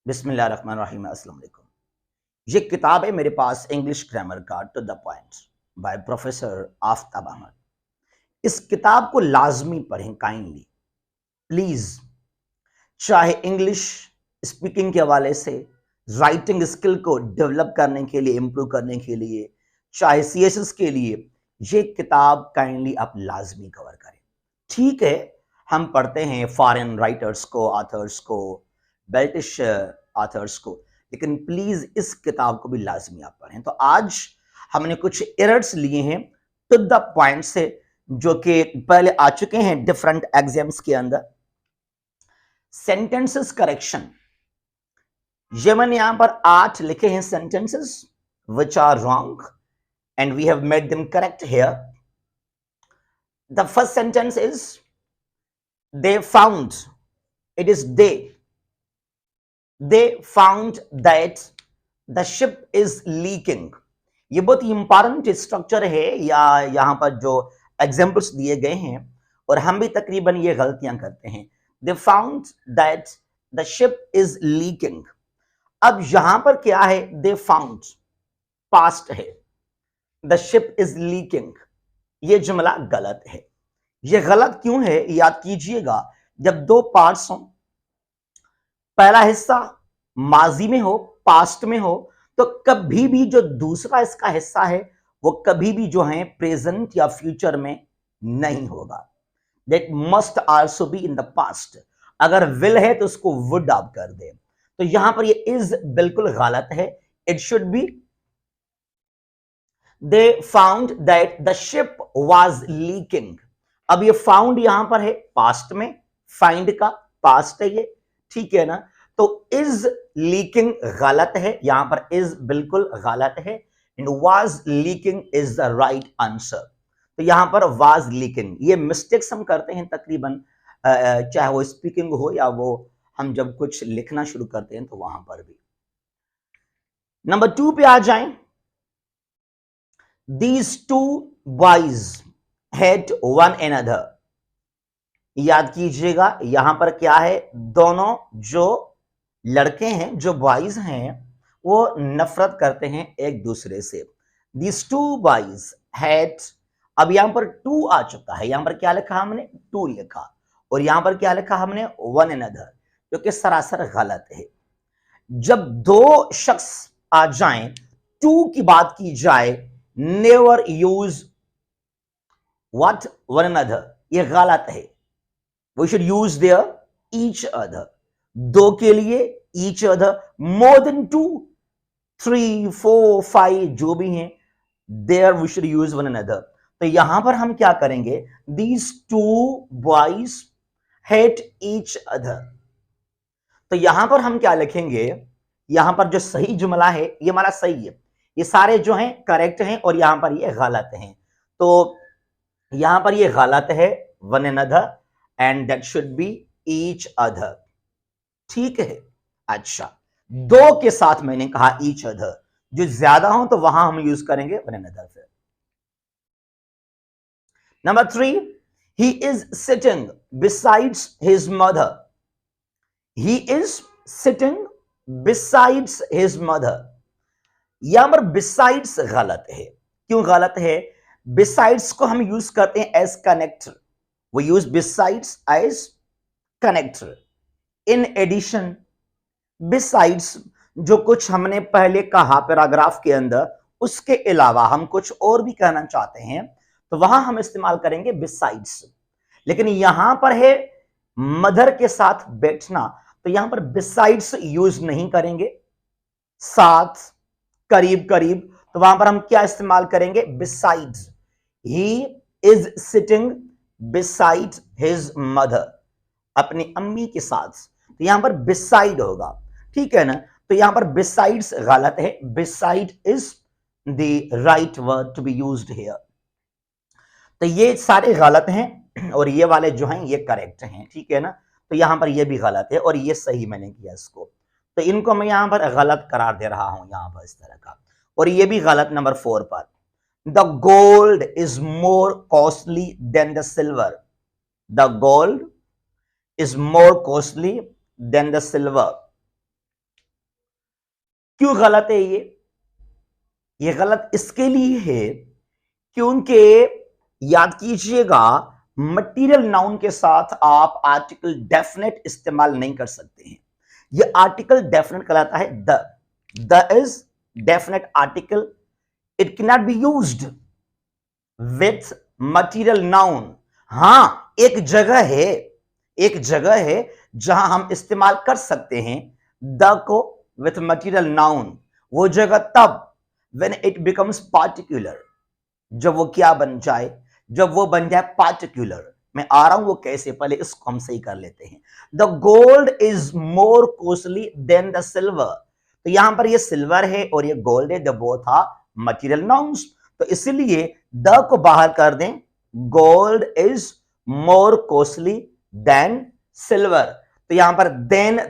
बिस्मिल्लाहिर्रहमानिर्रहीम अस्सलाम वालेकुम। ये किताब है मेरे पास इंग्लिश ग्रामर का to the point by professor Aftab Ahmad. इस किताब को लाजमी पढ़ें काइंडली प्लीज। चाहे इंग्लिश स्पीकिंग के हवाले से, राइटिंग स्किल को डेवलप करने के लिए, इम्प्रूव करने के लिए, चाहे सीएसएस के लिए, ये किताब काइंडली आप लाजमी कवर करें। ठीक है, हम पढ़ते हैं फॉरेन राइटर्स को, ऑथर्स को, ब्रिटिश ऑथर्स को, लेकिन प्लीज इस किताब को भी लाजमी आप पढ़ें। तो आज हमने कुछ एरर्स लिए हैं टू द पॉइंट से, जो कि पहले आ चुके हैं डिफरेंट एग्जाम्स के अंदर। सेंटेंसेस करेक्शन, ये मैंने यहां पर 8 लिखे हैं sentences which are wrong and we have made them correct here. The first sentence is they found, it is they found that the ship is leaking। ये बहुत ही इंपॉर्टेंट स्ट्रक्चर है या यहां पर जो एग्जांपल्स दिए गए हैं, और हम भी तकरीबन ये गलतियां करते हैं। they found that the ship is leaking। अब यहां पर क्या है, they found पास्ट है, the ship is leaking, ये जुमला गलत है। ये गलत क्यों है, याद कीजिएगा, जब दो पार्ट्स हो, पहला हिस्सा माजी में हो, पास्ट में हो, तो कभी भी जो दूसरा इसका हिस्सा है वो कभी भी जो है प्रेजेंट या फ्यूचर में नहीं होगा। That must also be in the past. अगर विल है तो उसको वुड आप कर दे, तो यहां पर ये इज बिल्कुल गलत है। It should be they found that the ship was leaking. अब ये फाउंड यहां पर है पास्ट में, फाइंड का पास्ट है ये, ठीक है ना। तो इज लीकिंग गलत है, यहां पर इज बिल्कुल गलत है, and was leaking is the right answer. तो यहां पर वाज लीकिंग, ये मिस्टेक्स हम करते हैं तकरीबन, चाहे वो स्पीकिंग हो या वो हम जब कुछ लिखना शुरू करते हैं तो वहां पर भी। नंबर 2 पे आ जाएं। These two boys hate one another। याद कीजिएगा यहां पर क्या है, दोनों जो लड़के हैं, जो बॉयज हैं, वो नफरत करते हैं एक दूसरे से। These two boys hate, अब यहां पर टू आ चुका है, यहां पर क्या लिखा हमने, टू लिखा, और यहां पर क्या लिखा हमने, वन अनदर, जो कि सरासर गलत है। जब दो शख्स आ जाएं, टू की बात की जाए, never use what, one another, ये गलत है। We should there each other, दो के लिए each other, more than two, 3, 4, 5 जो भी हैं, there we should use one another. तो यहां पर हम क्या करेंगे, these two boys hate each other. तो यहां पर हम क्या लिखेंगे, यहां पर जो सही जुमला है ये हमारा सही है, ये सारे जो हैं करेक्ट हैं, और यहां पर ये गलत हैं। तो यहां पर ये गलत है, one another, and that should be each other, ठीक है। अच्छा, दो के साथ मैंने कहा ईच अदर, जो ज्यादा हो तो वहां हम यूज करेंगे वन अनदर। फिर number 3, he is sitting besides his mother. He is sitting besides his mother, यहां पर बिसाइड्स गलत है। क्यों गलत है, बिसाइड्स को हम यूज करते हैं एज कनेक्टर, वो use besides as connector. In addition, besides जो कुछ हमने पहले कहा पैराग्राफ के अंदर, उसके अलावा हम कुछ और भी कहना चाहते हैं तो वहां हम इस्तेमाल करेंगे बिसाइड्स। लेकिन यहां पर है मदर के साथ बैठना, तो यहां पर बिसाइड्स यूज नहीं करेंगे, साथ, करीब करीब, तो वहां पर हम क्या इस्तेमाल करेंगे, besides. He is sitting beside his mother, अपनी अम्मी के साथ, तो यहां पर बिसाइड होगा, ठीक है ना। तो यहां पर बिसाइड्स गलत है, beside is the right word to be used here. तो ये सारे गलत हैं और ये वाले जो हैं ये करेक्ट हैं, ठीक है ना। तो यहां पर ये भी गलत है और ये सही मैंने किया इसको, तो इनको मैं यहां पर गलत करार दे रहा हूं यहां पर इस तरह का, और ये भी गलत। नंबर 4 पर, the gold is more costly than the silver. The gold is more costly than the silver, क्यों गलत है ये गलत इसके लिए है क्योंकि याद कीजिएगा मटेरियल नाउन के साथ आप आर्टिकल डेफिनेट इस्तेमाल नहीं कर सकते हैं। ये आर्टिकल डेफिनेट कहलाता है the is definite article, it can not be used with material noun. हां, एक जगह है जहां हम इस्तेमाल कर सकते हैं द को विथ मटेरियल नाउन। वो जगह तब व्हेन इट बिकम्स पार्टिकुलर, जब वो क्या बन जाए, जब वो बन जाए पार्टिकुलर। मैं आ रहा हूं वो कैसे, पहले इसको हम सही कर लेते हैं। The gold is more costly than the silver. तो यहां पर ये सिल्वर है और ये गोल्ड है, the both are material nouns. तो इसलिए द को बाहर कर दें, gold is more costly than silver. तो यहां पर देन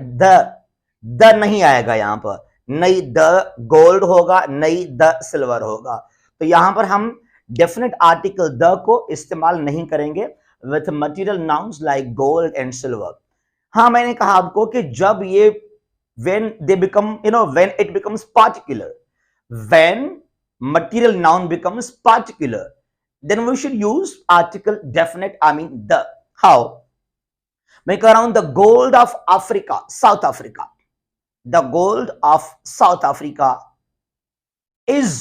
द नहीं आएगा, यहां पर नहीं द गोल्ड होगा नहीं द सिल्वर होगा। तो यहां पर हम डेफिनेट आर्टिकल द को इस्तेमाल नहीं करेंगे with material nouns like gold and silver. हाँ, मैंने कहा आपको कि जब ये when they become, when it becomes particular, when material noun becomes particular, then we should use article definite, I mean the. How? मैं कह रहा हूं the gold of Africa, South Africa, the gold of South Africa is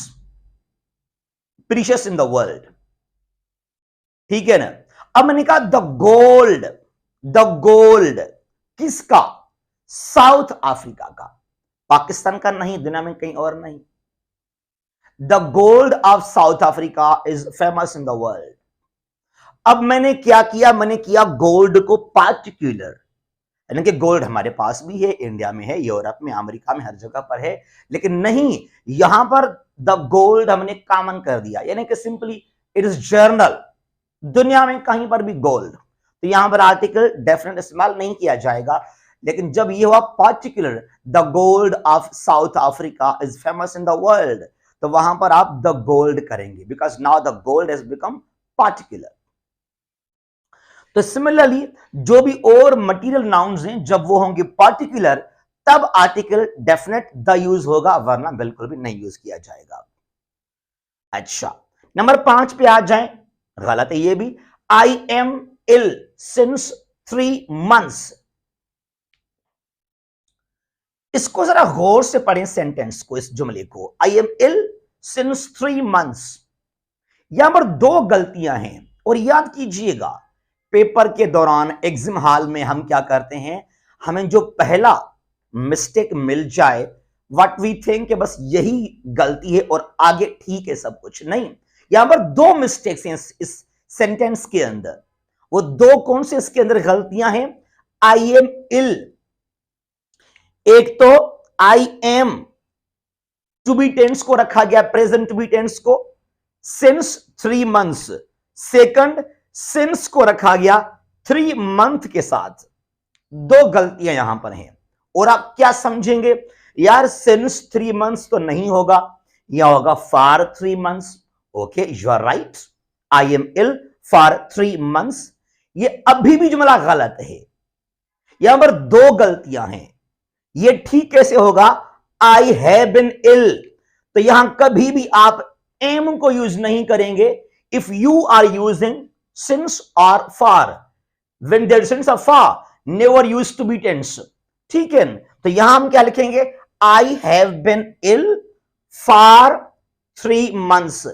precious in the world. ठीक है ना? अब मैंने कहा द गोल्ड किसका? साउथ अफ्रीका का, पाकिस्तान का नहीं, दुनिया में कहीं और नहीं। The gold of south Africa is famous in the world. अब मैंने क्या किया, मैंने किया गोल्ड को पार्टिकुलर, यानी कि गोल्ड हमारे पास भी है, इंडिया में है, यूरोप में, अमेरिका में, हर जगह पर है, लेकिन नहीं, यहां पर द गोल्ड हमने कॉमन कर दिया, यानी कि सिंपली इट इज जर्नल, दुनिया में कहीं पर भी गोल्ड। तो यहां पर आर्टिकल डेफिनेट इस्तेमाल नहीं किया जाएगा। लेकिन जब ये हुआ particular, the gold of south Africa is famous in the world, तो वहां पर आप द गोल्ड करेंगे, because now the gold has become particular. तो सिमिलरली जो भी और मटेरियल नाउन्स हैं, जब वो होंगे पार्टिकुलर, तब आर्टिकल डेफिनेट द यूज होगा, वरना बिल्कुल भी नहीं यूज किया जाएगा। अच्छा, नंबर 5 पे आ जाएं। गलत है ये भी। I am ill since 3 months। इसको जरा गौर से पढ़ें सेंटेंस को, इस जुमले को, I am ill since 3 months। यहां पर 2 गलतियां हैं, और याद कीजिएगा पेपर के दौरान एग्जाम हॉल में हम क्या करते हैं, हमें जो पहला मिस्टेक मिल जाए, व्हाट वी थिंक, बस यही गलती है और आगे ठीक है सब कुछ, नहीं। यहां पर 2 मिस्टेक्स हैं इस सेंटेंस के अंदर। वो 2 कौन से इसके अंदर गलतियां हैं? आई एम इल, एक तो I am to be tense को रखा गया, प्रेजेंट टू बी टेंस को, सिंस 3 months। सेकंड, सिंस को रखा गया 3 month के साथ। 2 गलतियां यहां पर हैं, और आप क्या समझेंगे, यार सिंस 3 months तो नहीं होगा, यह होगा for 3 months। Okay, you are right, I am ill for 3 months। ये अभी भी जुमला गलत है, यहां पर 2 गलतियां हैं। ये ठीक कैसे होगा? आई हैव बीन इल, तो यहां कभी भी आप एम को यूज नहीं करेंगे if you are using since और फॉर। व्हेन देयर सिंस और for, never use to be tense. ठीक है, तो यहां हम क्या लिखेंगे? I have been ill for 3 months।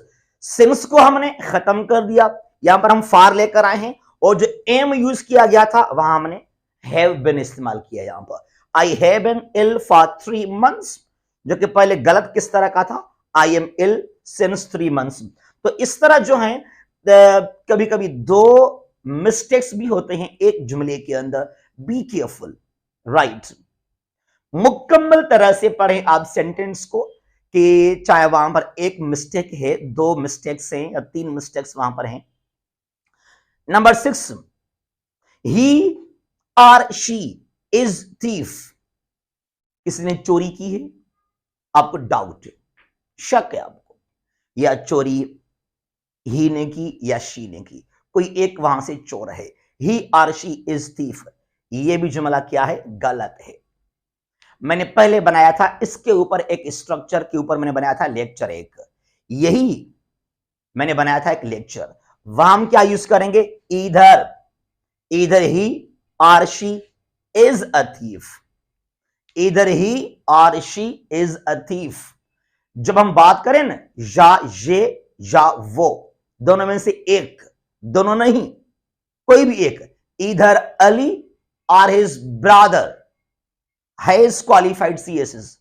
Since को हमने खत्म कर दिया, यहां पर हम फॉर लेकर आए हैं, और जो एम यूज किया गया था वहां हमने हैव बीन इस्तेमाल किया। यहां पर I have been ill for 3 months, जो कि पहले गलत किस तरह का था, I am ill since 3 months। तो इस तरह जो है कभी कभी 2 मिस्टेक्स भी होते हैं एक जुमले के अंदर, बी केयरफुल, राइट। मुकम्मल तरह से पढ़ें आप सेंटेंस को, कि चाहे वहां पर एक मिस्टेक है, 2 मिस्टेक्स हैं या 3 मिस्टेक्स वहां पर हैं। नंबर 6, ही और शी इज थीफ। किसने चोरी की है? आपको डाउट है, शक है आपको, या चोरी ही ने की या शी ने की, कोई एक वहां से चोर है। ही और शी इज थीफ, ये भी जुमला क्या है? गलत है। मैंने पहले बनाया था इसके ऊपर, एक स्ट्रक्चर के ऊपर मैंने बनाया था लेक्चर एक, यही मैंने बनाया था एक लेक्चर। वहां हम क्या यूज करेंगे, इधर ही और शी इज अ थीफ, इधर ही और शी इज अ थीफ। जब हम बात करें ना, या ये या वो, दोनों में से एक, दोनों नहीं, कोई भी एक, इधर अली और his brother has qualified CSS.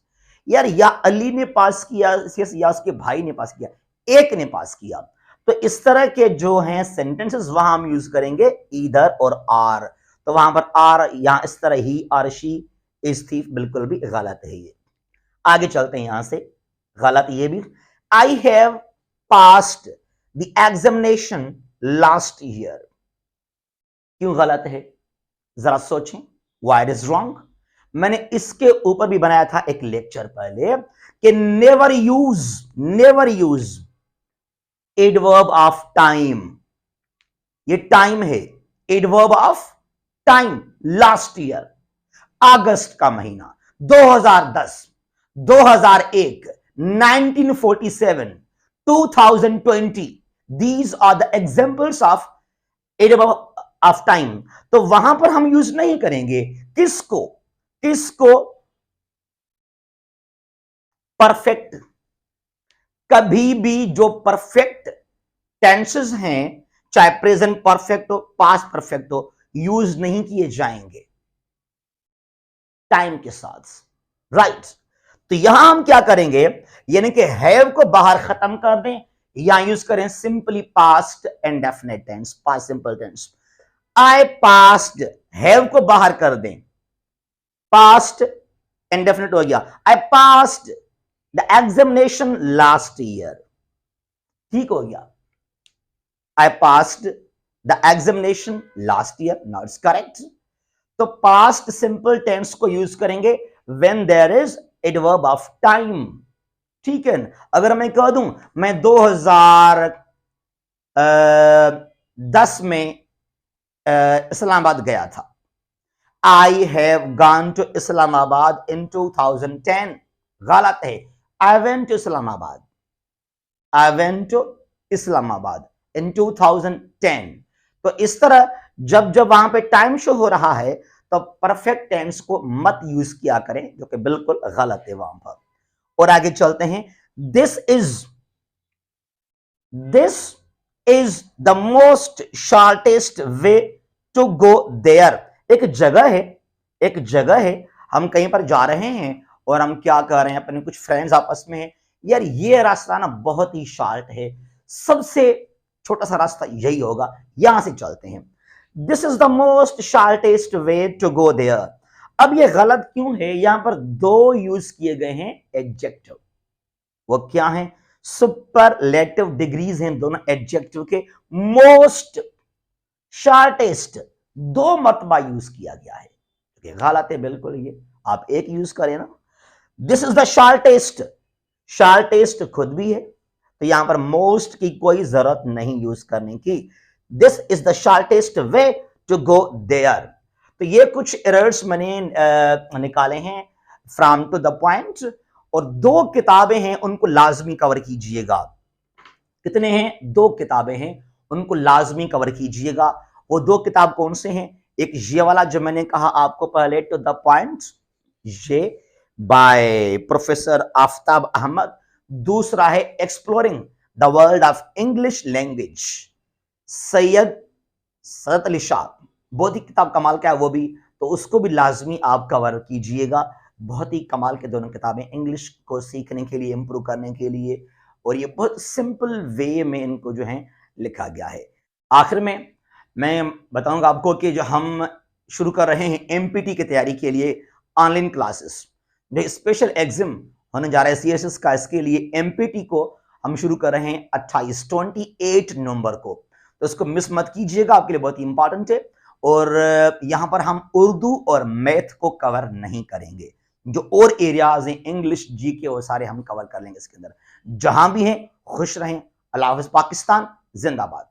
यार या अली ने पास किया सीएस या उसके भाई ने पास किया, एक ने पास किया। तो इस तरह के जो हैं सेंटेंसेस वहां हम यूज करेंगे ईदर और आर। तो वहां पर आर, यहां इस तरह ही आर शी इज थीफ, बिल्कुल भी गलत है ये। आगे चलते हैं यहां से, गलत ये भी, I have passed the examination last year. क्यों गलत है, जरा सोचें, व्हाई इट इज रॉन्ग। मैंने इसके ऊपर भी बनाया था एक लेक्चर पहले कि never use adverb of time. ये टाइम है, adverb of time. Last year, अगस्त का महीना, 2010, 2001, 1947, 2020, these are the examples of adverb of time। तो वहां पर हम यूज नहीं करेंगे किसको, परफेक्ट। कभी भी जो परफेक्ट टेंसेस हैं, चाहे प्रेजेंट परफेक्ट हो, पास्ट परफेक्ट हो, यूज नहीं किए जाएंगे टाइम के साथ, राइट। तो यहां हम क्या करेंगे, यानी कि हैव को बाहर खत्म कर दें, या यूज करें simply past indefinite tense, past simple tense. I passed, have को बाहर कर दें, पास्ट इंडेफिनिट हो गया, I passed the examination last year, ठीक हो गया, I passed the examination last year, not correct. तो पास्ट सिंपल टेंस को यूज करेंगे when there is adverb of time, ठीक है। अगर मैं कह दूं मैं 2010 में इस्लामाबाद गया था, I have gone to Islamabad in 2010, गलत है, I went to Islamabad, I went to Islamabad in 2010। तो इस तरह जब वहां पे टाइम शो हो रहा है तो परफेक्ट टेंस को मत यूज किया करें, जो कि बिल्कुल गलत है वहां पर। और आगे चलते हैं, this is the most shortest way to go there. एक जगह है, हम कहीं पर जा रहे हैं और हम क्या कर रहे हैं, अपने कुछ फ्रेंड्स आपस में हैं, यार ये रास्ता ना बहुत ही शॉर्ट है, सबसे छोटा सा रास्ता यही होगा, यहां से चलते हैं। This is the most shortest way to go there. अब ये गलत क्यों है, यहां पर दो यूज किए गए हैं एडजेक्टिव, वो क्या है, सुपरलेटिव डिग्रीज हैं दोनों एडजेक्टिव के। मोस्ट, शॉर्टेस्ट, दो मरतबा यूज किया गया है, ये गलत है बिल्कुल, ये आप एक यूज करें ना। This is the shortest, shortest खुद भी है, तो यहां पर मोस्ट की कोई जरूरत नहीं यूज करने की। This is the shortest way to go there. तो ये कुछ एरर्स मैंने निकाले हैं फ्रॉम टू द पॉइंट, और दो किताबें हैं उनको लाजमी कवर कीजिएगा। कितने हैं, दो किताबें हैं, उनको लाजमी कवर कीजिएगा। वो दो किताब कौन से हैं, एक ये वाला जो मैंने कहा आपको पहले, टू द पॉइंट, ये बाय प्रोफेसर आफ्ताब अहमद। दूसरा है exploring the world of English language, Syed Saadat Ali Shah. बहुत ही किताब कमाल का है वो भी, तो उसको भी लाजमी आप कवर कीजिएगा। बहुत ही कमाल के दोनों किताबें, इंग्लिश को सीखने के लिए, इंप्रूव करने के लिए, और ये बहुत सिंपल वे में इनको जो है लिखा गया है। आखिर में मैं बताऊंगा आपको कि जो हम शुरू कर रहे हैं एमपीटी की तैयारी के लिए ऑनलाइन क्लासेस, जो स्पेशल एग्जाम होने जा रहा है सीएसएस का, इसके लिए एमपीटी को हम शुरू कर रहे हैं 28 नवंबर को, तो इसको मिस मत कीजिएगा, आपके लिए बहुत ही इंपॉर्टेंट है। और यहां पर हम उर्दू और मैथ को कवर नहीं करेंगे, जो और एरियाज हैं इंग्लिश, जीके, वो सारे हम कवर कर लेंगे इसके अंदर। जहां भी हैं खुश रहें, अल्लाह हाफ़िज़, पाकिस्तान जिंदाबाद।